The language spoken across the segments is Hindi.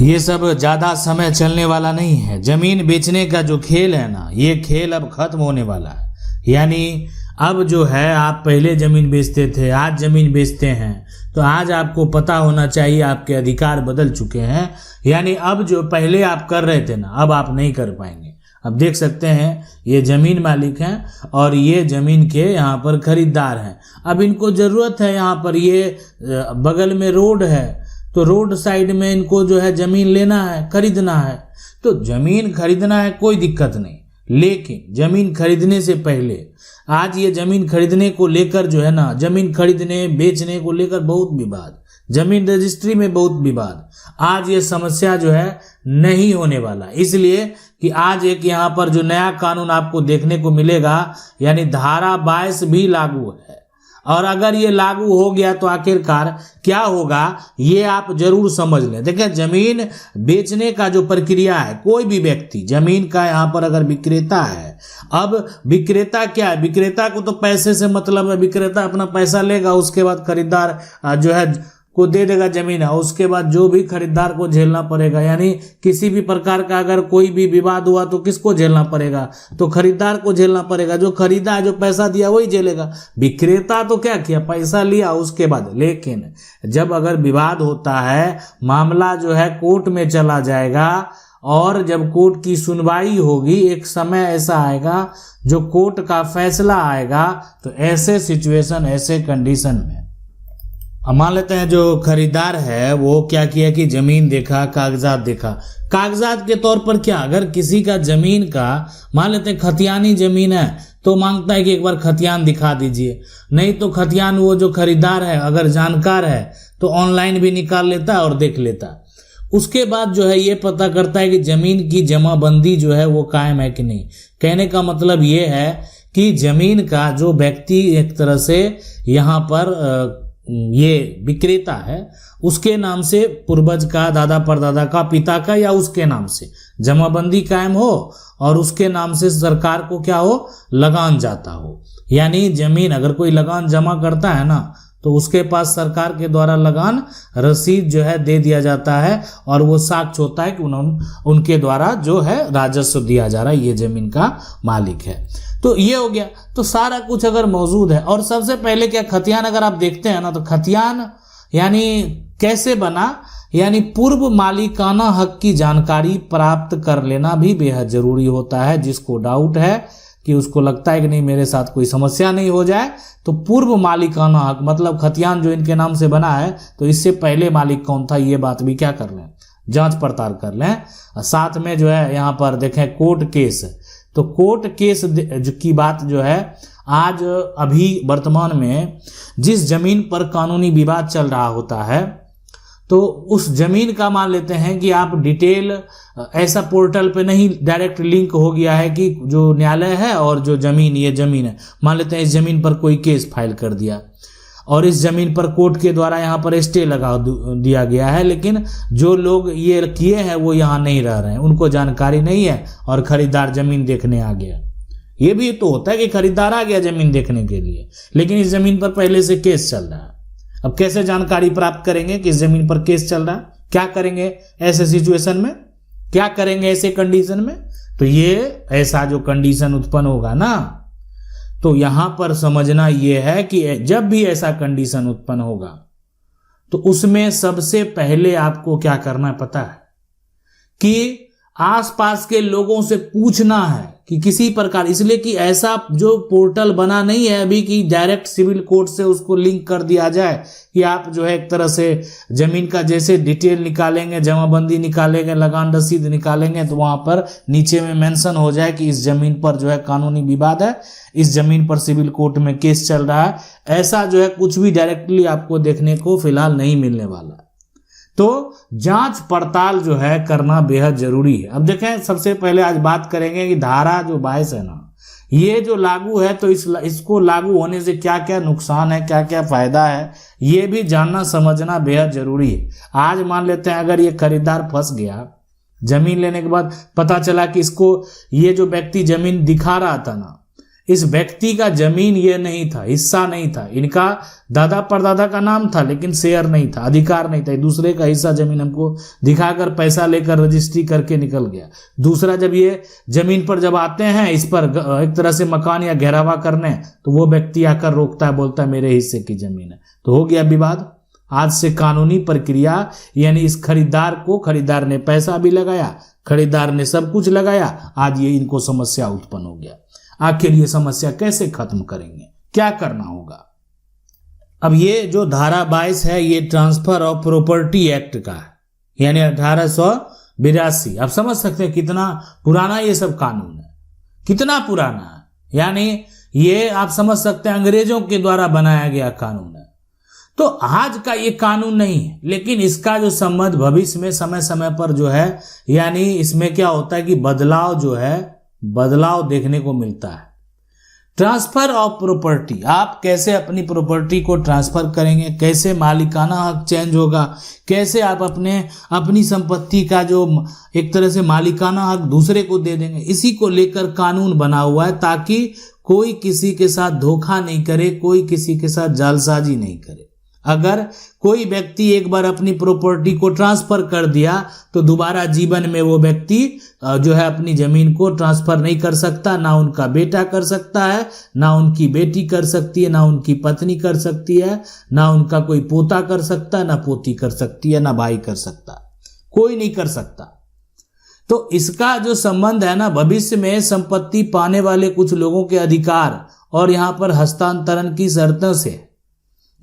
ये सब ज़्यादा समय चलने वाला नहीं है। जमीन बेचने का जो खेल है ना, ये खेल अब खत्म होने वाला है। यानी अब जो है, आप पहले ज़मीन बेचते थे, आज ज़मीन बेचते हैं, तो आज आपको पता होना चाहिए आपके अधिकार बदल चुके हैं। यानी अब जो पहले आप कर रहे थे ना, अब आप नहीं कर पाएंगे। अब देख सकते हैं ये ज़मीन मालिक हैं और ये ज़मीन के यहाँ पर खरीदार हैं। अब इनको ज़रूरत है, यहाँ पर ये बगल में रोड है, तो रोड साइड में इनको जो है ज़मीन लेना है, खरीदना है। तो ज़मीन खरीदना है, कोई दिक्कत नहीं, लेकिन ज़मीन खरीदने से पहले आज ये ज़मीन खरीदने को लेकर जो है ना, ज़मीन खरीदने बेचने को लेकर बहुत विवाद, ज़मीन रजिस्ट्री में बहुत विवाद। आज ये समस्या जो है नहीं होने वाला, इसलिए कि आज एक यहाँ पर जो नया कानून आपको देखने को मिलेगा, यानी धारा 22 भी लागू है। और अगर ये लागू हो गया तो आखिरकार क्या होगा, ये आप जरूर समझ लें। देखिए, जमीन बेचने का जो प्रक्रिया है, कोई भी व्यक्ति जमीन का यहाँ पर अगर विक्रेता है, अब विक्रेता क्या है, विक्रेता को तो पैसे से मतलब है, विक्रेता अपना पैसा लेगा, उसके बाद खरीदार जो है को दे देगा जमीन, और उसके बाद जो भी खरीदार को झेलना पड़ेगा। यानी किसी भी प्रकार का अगर कोई भी विवाद हुआ तो किसको झेलना पड़ेगा, तो खरीदार को झेलना पड़ेगा। जो खरीदा, जो पैसा दिया वही झेलेगा। विक्रेता तो क्या किया, पैसा लिया उसके बाद। लेकिन जब अगर विवाद होता है, मामला जो है कोर्ट में चला जाएगा, और जब कोर्ट की सुनवाई होगी, एक समय ऐसा आएगा जो कोर्ट का फैसला आएगा, तो ऐसे सिचुएशन, ऐसे कंडीशन में अब मान लेते हैं जो खरीदार है वो क्या किया कि जमीन देखा, कागजात देखा। कागजात के तौर पर क्या, अगर किसी का जमीन का मान लेते हैं खतियानी जमीन है, तो मांगता है कि एक बार खतियान दिखा दीजिए। नहीं तो खतियान वो जो खरीदार है अगर जानकार है तो ऑनलाइन भी निकाल लेता है और देख लेता। उसके बाद जो है ये पता करता है कि जमीन की जमाबंदी जो है वो कायम है कि नहीं। कहने का मतलब ये है कि जमीन का जो व्यक्ति एक तरह से यहाँ पर ये विक्रेता है, उसके नाम से पूर्वज का, दादा परदादा का, पिता का, या उसके नाम से जमाबंदी कायम हो, और उसके नाम से सरकार को क्या हो, लगान जाता हो। यानी जमीन अगर कोई लगान जमा करता है ना, तो उसके पास सरकार के द्वारा लगान रसीद जो है दे दिया जाता है, और वो साक्ष्य होता है कि उनके द्वारा जो है राजस्व दिया जा रहा है, ये जमीन का मालिक है। तो ये हो गया। तो सारा कुछ अगर मौजूद है, और सबसे पहले क्या, खतियान अगर आप देखते हैं ना, तो खतियान यानी कैसे बना, यानी पूर्व मालिकाना हक की जानकारी प्राप्त कर लेना भी बेहद जरूरी होता है। जिसको डाउट है कि उसको लगता है कि नहीं मेरे साथ कोई समस्या नहीं हो जाए, तो पूर्व मालिकाना हक मतलब खतियान जो इनके नाम से बना है, तो इससे पहले मालिक कौन था, ये बात भी क्या कर लें, जांच पड़ताल कर लें। साथ में जो है यहाँ पर देखें कोर्ट केस, तो कोर्ट केस की बात जो है, आज अभी वर्तमान में जिस जमीन पर कानूनी विवाद चल रहा होता है, तो उस जमीन का मान लेते हैं कि आप डिटेल ऐसा पोर्टल पे नहीं डायरेक्ट लिंक हो गया है कि जो न्यायालय है और जो जमीन, ये जमीन है, मान लेते हैं इस जमीन पर कोई केस फाइल कर दिया, और इस जमीन पर कोर्ट के द्वारा यहाँ पर स्टे लगा दिया गया है, लेकिन जो लोग ये किए हैं वो यहाँ नहीं रह रहे हैं, उनको जानकारी नहीं है, और खरीदार जमीन देखने आ गया। ये भी तो होता है कि खरीदार आ गया जमीन देखने के लिए, लेकिन इस जमीन पर पहले से केस चल रहा है। अब कैसे जानकारी प्राप्त करेंगे कि इस जमीन पर केस चल रहा है, क्या करेंगे ऐसे सिचुएशन में, क्या करेंगे ऐसे कंडीशन में। तो ये ऐसा जो कंडीशन उत्पन्न होगा ना, तो यहां पर समझना यह है कि जब भी ऐसा कंडीशन उत्पन्न होगा, तो उसमें सबसे पहले आपको क्या करना है पता है, कि आसपास के लोगों से पूछना है कि किसी प्रकार, इसलिए कि ऐसा जो पोर्टल बना नहीं है अभी कि डायरेक्ट सिविल कोर्ट से उसको लिंक कर दिया जाए कि आप जो है एक तरह से जमीन का जैसे डिटेल निकालेंगे, जमाबंदी निकालेंगे, लगान रसीद निकालेंगे, तो वहां पर नीचे में मेंशन हो जाए कि इस जमीन पर जो है कानूनी विवाद है, इस जमीन पर सिविल कोर्ट में केस चल रहा है। ऐसा जो है कुछ भी डायरेक्टली आपको देखने को फिलहाल नहीं मिलने वाला। तो जांच पड़ताल जो है करना बेहद जरूरी है। अब देखें, सबसे पहले आज बात करेंगे कि धारा जो 22 है ना, ये जो लागू है, तो इसको लागू होने से क्या क्या नुकसान है, क्या क्या फायदा है, ये भी जानना समझना बेहद जरूरी है। आज मान लेते हैं अगर ये खरीदार फंस गया, जमीन लेने के बाद पता चला कि इसको ये जो व्यक्ति जमीन दिखा रहा था ना, इस व्यक्ति का जमीन ये नहीं था, हिस्सा नहीं था, इनका दादा परदादा का नाम था लेकिन शेयर नहीं था, अधिकार नहीं था। दूसरे का हिस्सा जमीन हमको दिखाकर पैसा लेकर रजिस्ट्री करके निकल गया। दूसरा जब ये जमीन पर जब आते हैं इस पर एक तरह से मकान या घेरावा करने, तो वो व्यक्ति आकर रोकता है, बोलता है मेरे हिस्से की जमीन है, तो हो गया विवाद। आज से कानूनी प्रक्रिया, यानी इस खरीदार ने पैसा भी लगाया, खरीदार ने सब कुछ लगाया, आज ये इनको समस्या उत्पन्न हो गया। आखिर ये समस्या कैसे खत्म करेंगे, क्या करना होगा? अब ये जो धारा 22 है ये ट्रांसफर ऑफ प्रॉपर्टी एक्ट का है, यानी 1882। आप समझ सकते हैं कितना पुराना ये सब कानून है, कितना पुराना है। यानी ये आप समझ सकते हैं अंग्रेजों के द्वारा बनाया गया कानून है। तो आज का ये कानून नहीं है, लेकिन इसका जो संबंध भविष्य में समय समय पर जो है, यानी इसमें क्या होता है कि बदलाव देखने को मिलता है। ट्रांसफर ऑफ प्रॉपर्टी, आप कैसे अपनी प्रॉपर्टी को ट्रांसफर करेंगे, कैसे मालिकाना हक चेंज होगा, कैसे आप अपनी संपत्ति का जो एक तरह से मालिकाना हक दूसरे को दे देंगे, इसी को लेकर कानून बना हुआ है, ताकि कोई किसी के साथ धोखा नहीं करे, कोई किसी के साथ जालसाजी नहीं करे। अगर कोई व्यक्ति एक बार अपनी प्रॉपर्टी को ट्रांसफर कर दिया तो दोबारा जीवन में वो व्यक्ति जो है अपनी जमीन को ट्रांसफर नहीं कर सकता। ना उनका बेटा कर सकता है, ना उनकी बेटी कर सकती है, ना उनकी पत्नी कर सकती है, ना उनका कोई पोता कर सकता है, ना पोती कर सकती है, ना भाई कर सकता, कोई नहीं कर सकता। तो इसका जो संबंध है ना, भविष्य में संपत्ति पाने वाले कुछ लोगों के अधिकार और यहाँ पर हस्तांतरण की शर्तों से।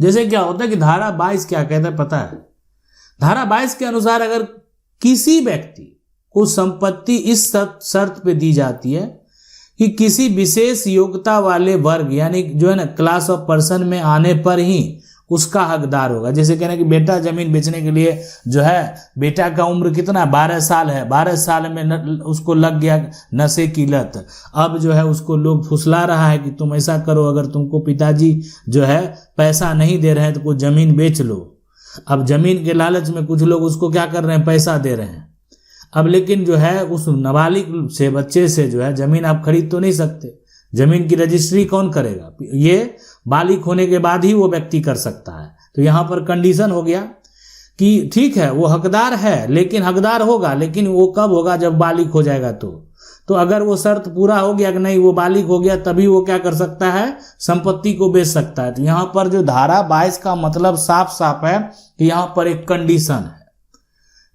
जैसे क्या होता है कि धारा 22 क्या कहता है पता है? धारा 22 के अनुसार अगर किसी व्यक्ति को संपत्ति इस शर्त पे दी जाती है कि किसी विशेष योग्यता वाले वर्ग, यानी जो है ना क्लास ऑफ पर्सन में आने पर ही उसका हकदार होगा। जैसे कहना कि बेटा जमीन बेचने के लिए जो है, बेटा का उम्र कितना 12 साल है, 12 साल में उसको लग गया नशे की लत। अब जो है उसको लोग फुसला रहा है कि तुम ऐसा करो, अगर तुमको पिताजी जो है पैसा नहीं दे रहे हैं तो कोई जमीन बेच लो। अब जमीन के लालच में कुछ लोग उसको क्या कर रहे हैं, पैसा दे रहे हैं। अब लेकिन जो है उस नाबालिग से, बच्चे से जो है जमीन आप खरीद तो नहीं सकते। जमीन की रजिस्ट्री कौन करेगा? ये बालिग होने के बाद ही वो व्यक्ति कर सकता है। तो यहाँ पर कंडीशन हो गया कि ठीक है वो हकदार है, लेकिन हकदार होगा, लेकिन वो कब होगा? जब बालिग हो जाएगा। तो अगर वो शर्त पूरा हो गया कि नहीं वो बालिग हो गया, तभी वो क्या कर सकता है, संपत्ति को बेच सकता है। तो यहाँ पर जो धारा 22 का मतलब साफ साफ है कि यहाँ पर एक कंडीशन है,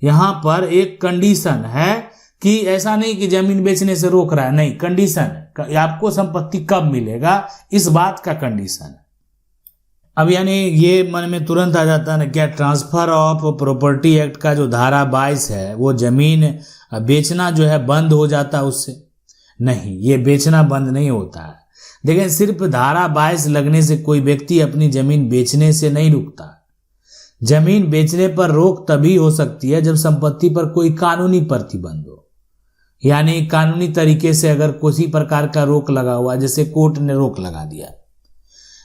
यहाँ पर एक कंडीशन है कि ऐसा नहीं कि जमीन बेचने से रोक रहा है, नहीं, कंडीशन है आपको संपत्ति कब मिलेगा, इस बात का कंडीशन है। अब यानी ये मन में तुरंत आ जाता है ना, क्या ट्रांसफर ऑफ प्रॉपर्टी एक्ट का जो धारा 22 है वो जमीन बेचना जो है बंद हो जाता है उससे? नहीं, ये बेचना बंद नहीं होता है। देखिए, सिर्फ धारा 22 लगने से कोई व्यक्ति अपनी जमीन बेचने से नहीं रुकता। जमीन बेचने पर रोक तभी हो सकती है जब संपत्ति पर कोई कानूनी प्रतिबंध हो, यानी कानूनी तरीके से अगर किसी प्रकार का रोक लगा हुआ, जैसे कोर्ट ने रोक लगा दिया,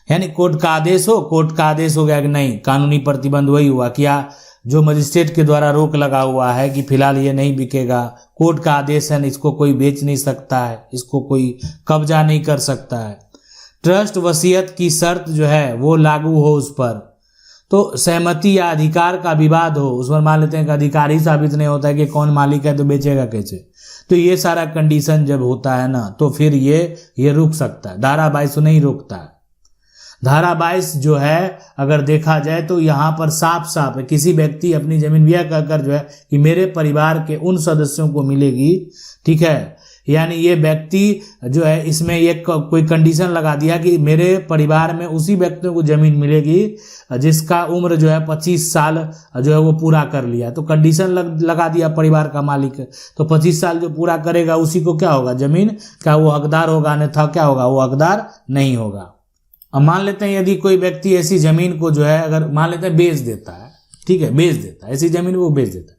यानी कोर्ट का आदेश हो गया कि नहीं, कानूनी प्रतिबंध वही हुआ क्या जो मजिस्ट्रेट के द्वारा रोक लगा हुआ है कि फिलहाल ये नहीं बिकेगा, कोर्ट का आदेश है, इसको कोई बेच नहीं सकता है, इसको कोई कब्जा नहीं कर सकता है। ट्रस्ट वसीयत की शर्त जो है वो लागू हो उस पर, तो सहमति या अधिकार का विवाद हो, उस पर मान लेते हैं कि अधिकार ही साबित नहीं होता है कि कौन मालिक है, तो बेचेगा कैसे? तो ये सारा कंडीशन जब होता है ना, तो फिर ये रुक सकता है। धारा 22 नहीं रोकता है। धारा 22 जो है अगर देखा जाए तो यहाँ पर साफ साफ है, किसी व्यक्ति अपनी जमीन यह कहकर जो है कि मेरे परिवार के उन सदस्यों को मिलेगी, ठीक है, यानी ये व्यक्ति जो है इसमें एक कोई कंडीशन लगा दिया कि मेरे परिवार में उसी व्यक्तियों को जमीन मिलेगी जिसका उम्र जो है 25 साल जो है वो पूरा कर लिया। तो कंडीशन लगा दिया परिवार का मालिक, तो 25 साल जो पूरा करेगा उसी को क्या होगा, जमीन का वो हकदार होगा, अन्यथा क्या होगा, वो हकदार नहीं होगा। अब मान लेते हैं यदि कोई व्यक्ति ऐसी जमीन को जो है अगर मान लेते हैं बेच देता है, ठीक है, बेच देता है ऐसी जमीन वो बेच देता है,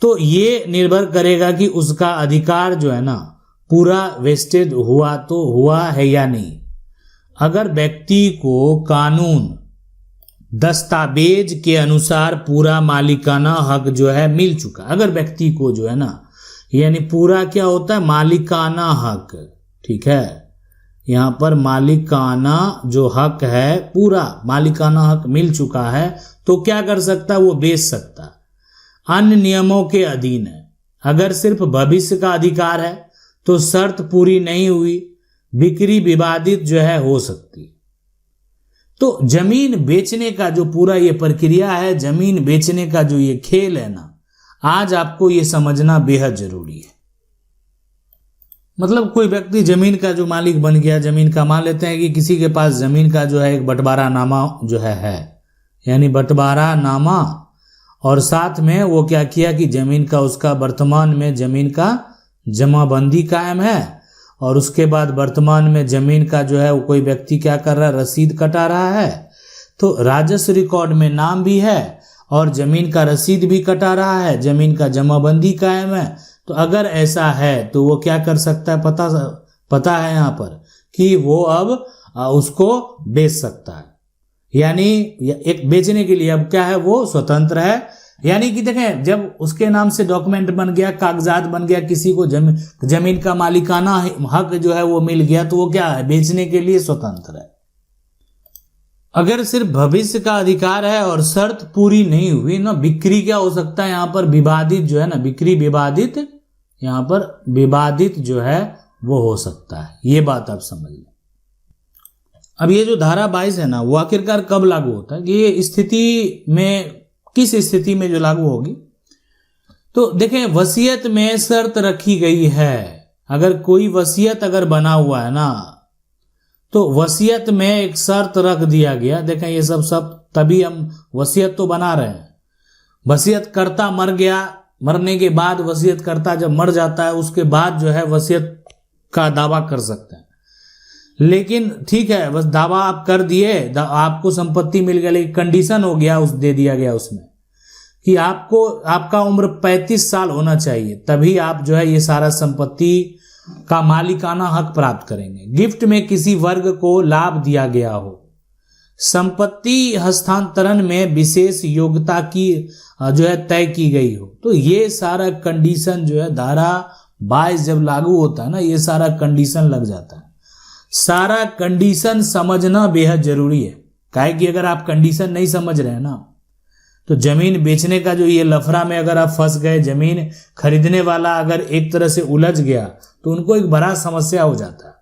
तो ये निर्भर करेगा कि उसका अधिकार जो है ना पूरा वेस्टेड हुआ तो हुआ है या नहीं। अगर व्यक्ति को कानून दस्तावेज के अनुसार पूरा मालिकाना हक जो है मिल चुका, अगर व्यक्ति को जो है ना, यानी पूरा क्या होता है, मालिकाना हक, ठीक है, यहाँ पर मालिकाना जो हक है, पूरा मालिकाना हक मिल चुका है, तो क्या कर सकता है, वो बेच सकता है। अन्य नियमों के अधीन है। अगर सिर्फ भविष्य का अधिकार है तो शर्त पूरी नहीं हुई, बिक्री विवादित जो है हो सकती है। तो जमीन बेचने का जो पूरा ये प्रक्रिया है, जमीन बेचने का जो ये खेल है ना, आज आपको ये समझना बेहद जरूरी है। मतलब कोई व्यक्ति जमीन का जो मालिक बन गया, जमीन का मान लेते हैं कि किसी के पास जमीन का जो है एक बंटवारा नामा जो है यानी बंटवारा नामा, और साथ में वो क्या किया कि जमीन का उसका वर्तमान में जमीन का जमाबंदी कायम है, और उसके बाद वर्तमान में जमीन का जो है वो कोई व्यक्ति क्या कर रहा है, रसीद कटा रहा है। तो राजस्व रिकॉर्ड में नाम भी है और जमीन का रसीद भी कटा रहा है, जमीन का जमाबंदी कायम है। तो अगर ऐसा है तो वो क्या कर सकता है, पता है यहाँ पर कि वो अब उसको बेच सकता है। यानी एक बेचने के लिए अब क्या है, वो स्वतंत्र है। यानी कि देखें, जब उसके नाम से डॉक्यूमेंट बन गया, कागजात बन गया, किसी को जमीन का मालिकाना हक जो है वो मिल गया, तो वो क्या है, बेचने के लिए स्वतंत्र है। अगर सिर्फ भविष्य का अधिकार है और शर्त पूरी नहीं हुई ना, बिक्री क्या हो सकता है, यहाँ पर विवादित जो है ना, बिक्री विवादित, यहाँ पर विवादित जो है वो हो सकता है। ये बात आप समझ लें। अब ये जो धारा 22 है ना, वो आखिरकार कब लागू होता है, ये स्थिति में, किस स्थिति में जो लागू होगी, तो देखें वसीयत में शर्त रखी गई है। अगर कोई वसीयत अगर बना हुआ है ना, तो वसीयत में एक शर्त रख दिया गया। देखें ये सब तभी हम वसीयत तो बना रहे हैं। वसीयत करता मर गया, मरने के बाद वसीयत करता जब मर जाता है, उसके बाद जो है वसीयत का दावा कर सकते हैं। लेकिन ठीक है, बस दावा आप कर दिए, आपको संपत्ति मिल गई, लेकिन कंडीशन हो गया, उस दे दिया गया उसमें कि आपको, आपका उम्र 35 साल होना चाहिए, तभी आप जो है ये सारा संपत्ति का मालिकाना हक प्राप्त करेंगे। गिफ्ट में किसी वर्ग को लाभ दिया गया हो, संपत्ति हस्तांतरण में विशेष योग्यता की जो है तय की गई हो, तो ये सारा कंडीशन जो है धारा 22 जब लागू होता है ना, ये सारा कंडीशन लग जाता है। सारा कंडीशन समझना बेहद जरूरी है। काहे कि अगर आप कंडीशन नहीं समझ रहे हैं ना, तो जमीन बेचने का जो ये लफड़ा में अगर आप फंस गए, जमीन खरीदने वाला अगर एक तरह से उलझ गया, तो उनको एक बड़ा समस्या हो जाता है।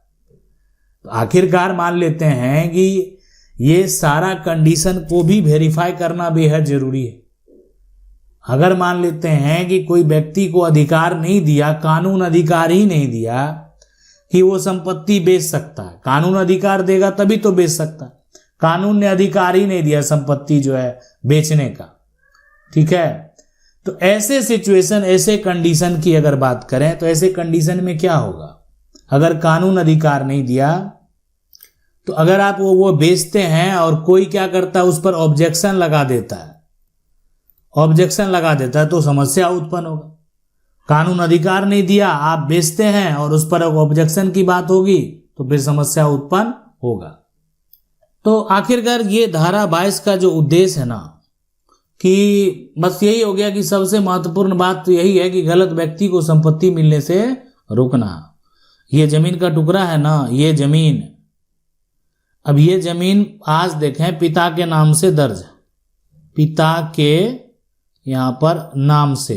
तो आखिरकार मान लेते हैं कि ये सारा कंडीशन को भी वेरीफाई करना बेहद जरूरी है। अगर मान लेते हैं कि कोई व्यक्ति को अधिकार नहीं दिया, कानून अधिकार ही नहीं दिया कि वो संपत्ति बेच सकता है, कानून अधिकार देगा तभी तो बेच सकता है, कानून ने अधिकार ही नहीं दिया संपत्ति जो है बेचने का, ठीक है। तो ऐसे सिचुएशन, ऐसे कंडीशन की अगर बात करें, तो ऐसे कंडीशन में क्या होगा, अगर कानून अधिकार नहीं दिया, तो अगर आप वो बेचते हैं और कोई क्या करता है, उस पर ऑब्जेक्शन लगा देता है, ऑब्जेक्शन लगा देता है, तो समस्या उत्पन्न होगा। कानून अधिकार नहीं दिया, आप बेचते हैं और उस पर ऑब्जेक्शन की बात होगी, तो फिर समस्या उत्पन्न होगा। तो आखिरकार ये धारा 22 का जो उद्देश्य है ना, कि बस यही हो गया कि सबसे महत्वपूर्ण बात तो यही है कि गलत व्यक्ति को संपत्ति मिलने से रोकना। ये जमीन का टुकड़ा है ना, ये जमीन, अब ये जमीन आज देखें पिता के नाम से दर्ज है, पिता के यहां पर नाम से।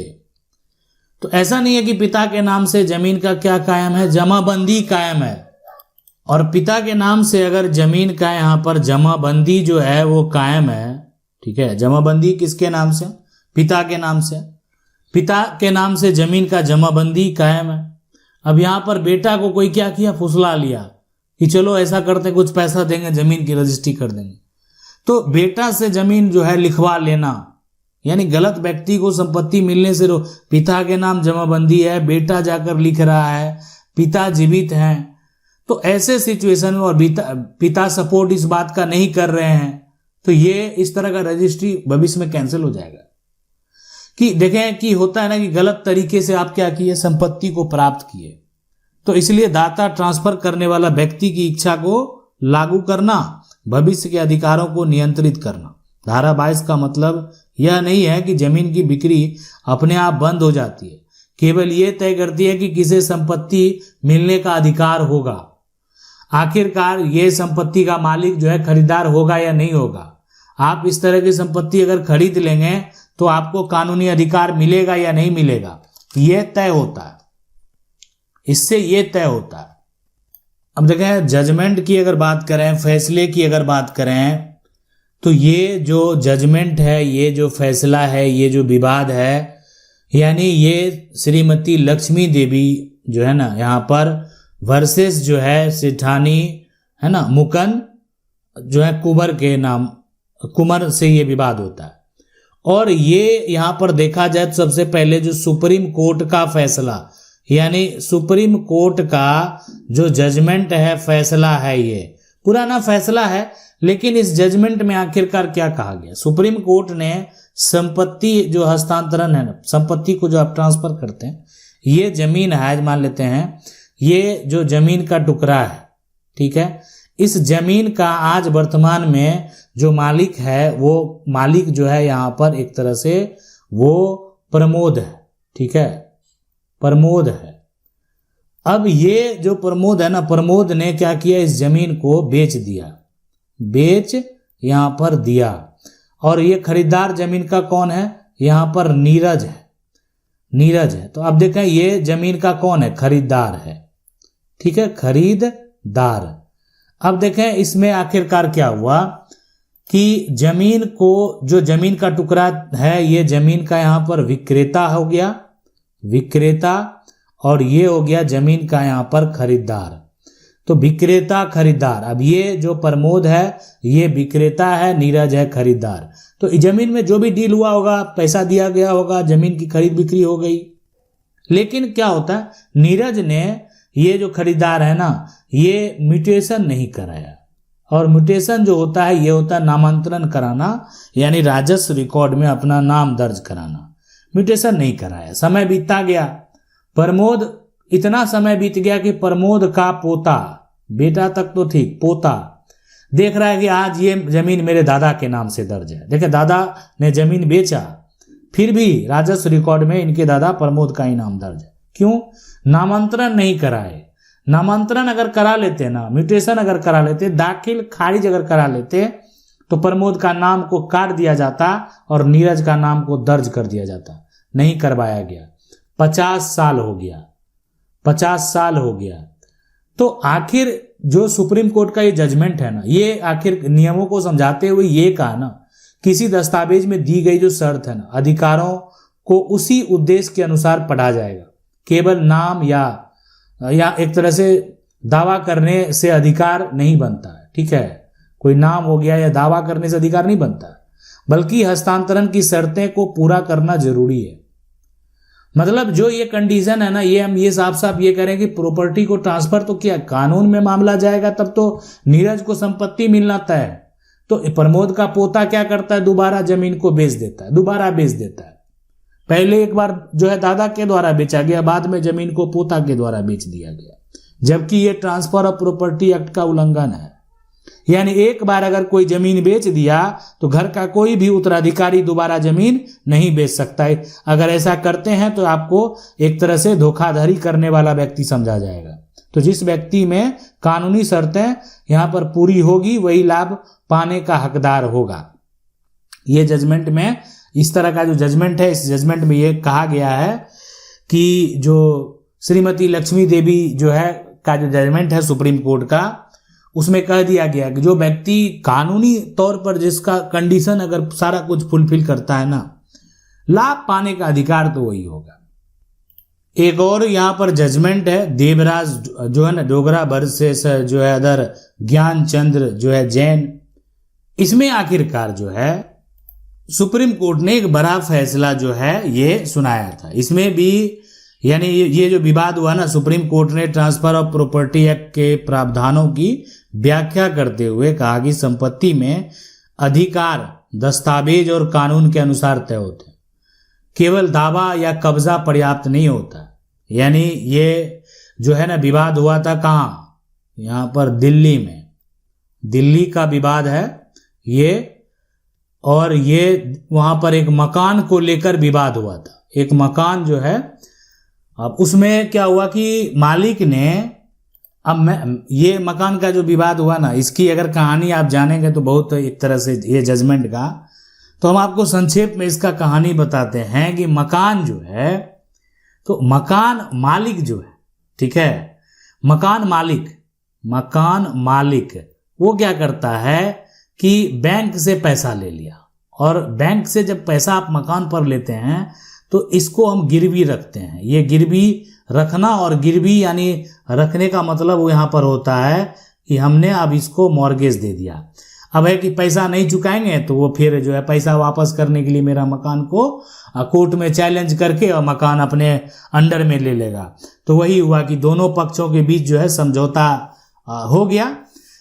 तो ऐसा नहीं है कि पिता के नाम से जमीन का क्या कायम है, जमाबंदी कायम है। और पिता के नाम से अगर जमीन का यहाँ पर जमाबंदी जो है वो कायम है, ठीक है, जमाबंदी किसके नाम से, पिता के नाम से, पिता के नाम से जमीन का जमाबंदी कायम है। अब यहाँ पर बेटा को कोई क्या किया, फुसला लिया कि चलो ऐसा करते, कुछ पैसा देंगे, जमीन की रजिस्ट्री कर देंगे। तो बेटा से जमीन जो है लिखवा लेना, यानी गलत व्यक्ति को संपत्ति मिलने से पिता के नाम जमाबंदी है, बेटा जाकर लिख रहा है, पिता जीवित हैं, तो ऐसे सिचुएशन में और पिता सपोर्ट इस बात का नहीं कर रहे हैं, तो ये इस तरह का रजिस्ट्री भविष्य में कैंसिल हो जाएगा। कि देखें कि होता है ना कि गलत तरीके से आप क्या किए, संपत्ति को प्राप्त किए, तो इसलिए दाता ट्रांसफर करने वाला व्यक्ति की इच्छा को लागू करना, भविष्य के अधिकारों को नियंत्रित करना। धारा 22 का मतलब यह नहीं है कि जमीन की बिक्री अपने आप बंद हो जाती है, केवल ये तय करती है कि किसे संपत्ति मिलने का अधिकार होगा। आखिरकार ये संपत्ति का मालिक जो है खरीदार होगा या नहीं होगा। आप इस तरह की संपत्ति अगर खरीद लेंगे तो आपको कानूनी अधिकार मिलेगा या नहीं मिलेगा, ये तय होता है, इससे ये तय होता है। अब देखें जजमेंट की अगर बात करें, फैसले की अगर बात करें, तो ये जो जजमेंट है, ये जो फैसला है, ये जो विवाद है, यानी ये श्रीमती लक्ष्मी देवी जो है ना यहाँ पर वर्सेस जो है सेठानी है ना मुकन जो है कुंवर के नाम, कुंवर से ये विवाद होता है। और ये यहाँ पर देखा जाए तो सबसे पहले जो सुप्रीम कोर्ट का फैसला, यानी सुप्रीम कोर्ट का जो जजमेंट है, फैसला है, ये पुराना फैसला है, लेकिन इस जजमेंट में आखिरकार क्या कहा गया। सुप्रीम कोर्ट ने संपत्ति जो हस्तांतरण है ना, संपत्ति को जो आप ट्रांसफर करते हैं, ये जमीन है, मान लेते हैं ये जो जमीन का टुकड़ा है, ठीक है, इस जमीन का आज वर्तमान में जो मालिक है, वो मालिक जो है यहाँ पर एक तरह से वो प्रमोद है, ठीक है, प्रमोद है। अब ये जो प्रमोद है ना, प्रमोद ने क्या किया, इस जमीन को बेच दिया, बेच यहाँ पर दिया। और ये खरीदार जमीन का कौन है, यहाँ पर नीरज है, नीरज है। तो अब देखें ये जमीन का कौन है, खरीदार है, ठीक है, खरीदार। अब देखें इसमें आखिरकार क्या हुआ कि जमीन को, जो जमीन का टुकड़ा है, ये जमीन का यहाँ पर विक्रेता हो गया, विक्रेता, और ये हो गया जमीन का यहाँ पर खरीदार। तो विक्रेता खरीदार, अब ये जो प्रमोद है ये विक्रेता है, नीरज है खरीदार। तो जमीन में जो भी डील हुआ होगा, पैसा दिया गया होगा, जमीन की खरीद बिक्री हो गई। लेकिन क्या होता है, नीरज ने, ये जो खरीदार है ना, ये म्यूटेशन नहीं कराया। और म्यूटेशन जो होता है ये होता है नामांतरण कराना, यानी राजस्व रिकॉर्ड में अपना नाम दर्ज कराना। म्यूटेशन नहीं कराया, समय बीतता गया, प्रमोद, इतना समय बीत गया कि प्रमोद का पोता, बेटा तक तो ठीक, पोता देख रहा है कि आज ये जमीन मेरे दादा के नाम से दर्ज है। देखिए दादा ने जमीन बेचा, फिर भी राजस्व रिकॉर्ड में इनके दादा प्रमोद का ही नाम दर्ज है। क्यों? नामांतरण नहीं कराए। नामांतरण अगर करा लेते ना, म्यूटेशन अगर करा लेते, दाखिल खारिज अगर करा लेते, तो प्रमोद का नाम को काट दिया जाता और नीरज का नाम को दर्ज कर दिया जाता। नहीं करवाया गया। 50 साल हो गया, 50 साल हो गया। तो आखिर जो सुप्रीम कोर्ट का ये जजमेंट है ना, ये आखिर नियमों को समझाते हुए ये कहा ना, किसी दस्तावेज में दी गई जो शर्त है ना, अधिकारों को उसी उद्देश्य के अनुसार पढ़ा जाएगा। केवल नाम या एक तरह से दावा करने से अधिकार नहीं बनता है, ठीक है, कोई नाम हो गया या दावा करने से अधिकार नहीं बनता है, बल्कि हस्तांतरण की शर्तें को पूरा करना जरूरी है। मतलब जो ये कंडीशन है ना, ये हम ये साफ साफ ये करें कि प्रॉपर्टी को ट्रांसफर तो किया, कानून में मामला जाएगा तब तो नीरज को संपत्ति मिलना तय है। तो प्रमोद का पोता क्या करता है, दोबारा जमीन को बेच देता है, दोबारा बेच देता है। पहले एक बार जो है दादा के द्वारा बेचा गया, बाद में जमीन को पोता के द्वारा बेच दिया गया, जबकि ये ट्रांसफर ऑफ प्रॉपर्टी एक्ट का उल्लंघन है। यानी एक बार अगर कोई जमीन बेच दिया तो घर का कोई भी उत्तराधिकारी दोबारा जमीन नहीं बेच सकता है। अगर ऐसा करते हैं तो आपको एक तरह से धोखाधड़ी करने वाला व्यक्ति समझा जाएगा। तो जिस व्यक्ति में कानूनी शर्तें यहां पर पूरी होगी वही लाभ पाने का हकदार होगा। ये जजमेंट में इस तरह का जो जजमेंट है, इस जजमेंट में ये कहा गया है कि जो श्रीमती लक्ष्मी देवी जो है का जो जजमेंट है सुप्रीम कोर्ट का, उसमें कह दिया गया कि जो व्यक्ति कानूनी तौर पर जिसका कंडीशन अगर सारा कुछ फुलफिल करता है ना, लाभ पाने का अधिकार तो वही होगा। एक और यहाँ पर जजमेंट है देवराज जो है ना, डोगरा वर्सेस जो है अदर ज्ञानचंद्र जो है जैन। इसमें आखिरकार जो है सुप्रीम कोर्ट ने एक बड़ा फैसला जो है ये सुनाया था। इसमें भी यानी ये जो विवाद हुआ ना, सुप्रीम कोर्ट ने ट्रांसफर ऑफ प्रॉपर्टी एक्ट के प्रावधानों की व्याख्या करते हुए कहा कि संपत्ति में अधिकार दस्तावेज और कानून के अनुसार तय होते हैं, केवल दावा या कब्जा पर्याप्त नहीं होता। यानी ये जो है ना विवाद हुआ था कहाँ, यहाँ पर दिल्ली में, दिल्ली का विवाद है ये। और ये वहां पर एक मकान को लेकर विवाद हुआ था। एक मकान जो है, अब उसमें क्या हुआ कि मालिक ने अब ये मकान का जो विवाद हुआ ना, इसकी अगर कहानी आप जानेंगे तो बहुत एक तरह से ये जजमेंट का, तो हम आपको संक्षेप में इसका कहानी बताते हैं कि मकान जो है, तो मकान मालिक जो है, ठीक है, मकान मालिक वो क्या करता है कि बैंक से पैसा ले लिया, और बैंक से जब पैसा आप मकान पर लेते हैं तो इसको हम गिरवी रखते हैं। ये गिरवी रखना, और गिरवी यानी रखने का मतलब वो यहाँ पर होता है कि हमने अब इसको मॉर्गेज दे दिया। अब है कि पैसा नहीं चुकाएंगे तो वो फिर जो है पैसा वापस करने के लिए मेरा मकान को कोर्ट में चैलेंज करके और मकान अपने अंडर में ले लेगा। तो वही हुआ कि दोनों पक्षों के बीच जो है समझौता हो गया,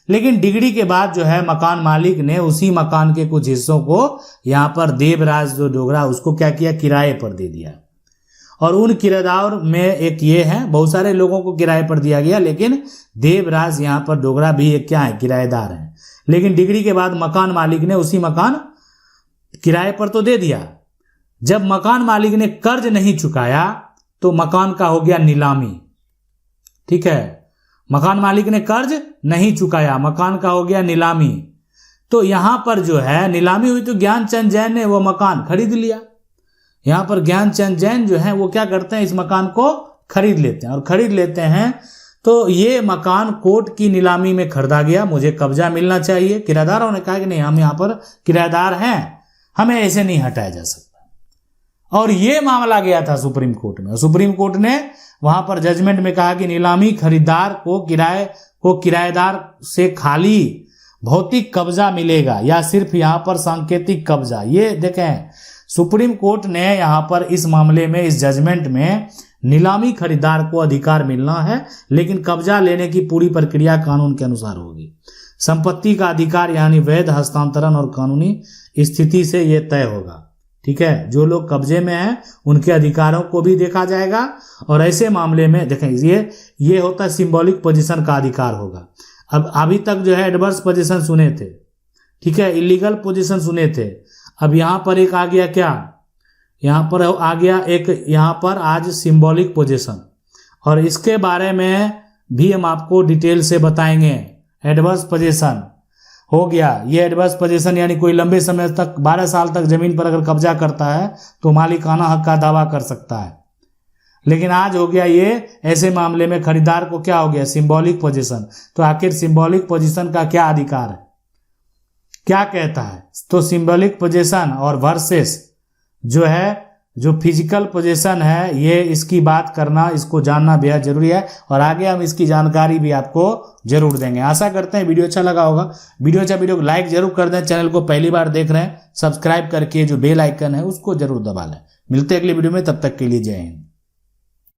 लेकिन डिग्री के बाद जो है मकान मालिक ने उसी मकान के कुछ हिस्सों को यहाँ पर देवराज जो डोगरा उसको क्या किया, किराए पर दे दिया। और उन किराएदार में एक ये है, बहुत सारे लोगों को किराए पर दिया गया, लेकिन देवराज यहाँ पर डोगरा भी एक क्या है, किराएदार है। लेकिन डिग्री के बाद मकान मालिक ने उसी मकान किराए पर तो दे दिया। जब मकान मालिक ने कर्ज नहीं चुकाया तो मकान का हो गया नीलामी, ठीक है। मकान मालिक ने कर्ज नहीं चुकाया, मकान का हो गया नीलामी। तो यहां पर जो है नीलामी हुई तो ज्ञानचंद जैन ने वो मकान खरीद लिया। यहां पर ज्ञानचंद जैन जो है वो क्या करते हैं, इस मकान को खरीद लेते हैं, और खरीद लेते हैं तो ये मकान कोर्ट की नीलामी में खरीदा गया, मुझे कब्जा मिलना चाहिए। किराएदारों ने कहा कि नहीं, हम यहाँ पर किराएदार हैं, हमें ऐसे नहीं हटाया जा सकता। और ये मामला गया था सुप्रीम कोर्ट में। सुप्रीम कोर्ट ने वहां पर जजमेंट में कहा कि नीलामी खरीदार को किराएदार से खाली भौतिक कब्जा मिलेगा या सिर्फ यहाँ पर सांकेतिक कब्जा। ये देखें, सुप्रीम कोर्ट ने यहाँ पर इस मामले में, इस जजमेंट में, नीलामी खरीदार को अधिकार मिलना है, लेकिन कब्जा लेने की पूरी प्रक्रिया कानून के अनुसार होगी। संपत्ति का अधिकार यानी वैध हस्तांतरण और कानूनी स्थिति से यह तय होगा, ठीक है। जो लोग कब्जे में हैं उनके अधिकारों को भी देखा जाएगा, और ऐसे मामले में देखें ये होता है सिंबॉलिक पोजीशन का अधिकार होगा। अब अभी तक जो है एडवर्स पोजीशन सुने थे, ठीक है, इलीगल पोजीशन सुने थे। अब यहाँ पर एक आ गया क्या, यहाँ पर आ गया एक, यहाँ पर आज सिंबॉलिक पोजीशन, और इसके बारे में भी हम आपको डिटेल से बताएंगे। एडवर्स पोजीशन हो गया, ये एडवर्स पोजीशन यानी कोई लंबे समय तक 12 साल तक जमीन पर अगर कब्जा करता है तो मालिकाना हक का दावा कर सकता है। लेकिन आज हो गया ये, ऐसे मामले में खरीदार को क्या हो गया, सिंबॉलिक पोजीशन। तो आखिर सिंबॉलिक पोजीशन का क्या अधिकार है, क्या कहता है? तो सिंबॉलिक पोजीशन और वर्सेस जो है, जो फिजिकल पोजीशन है, ये इसकी बात करना, इसको जानना बेहद जरूरी है, और आगे हम इसकी जानकारी भी आपको जरूर देंगे। आशा करते हैं वीडियो अच्छा लगा होगा। वीडियो को लाइक जरूर कर दें। चैनल को पहली बार देख रहे हैं, सब्सक्राइब करके जो बेल आइकन है उसको जरूर दबा लें। मिलते हैं अगली वीडियो में, तब तक के लिए जय हिंद।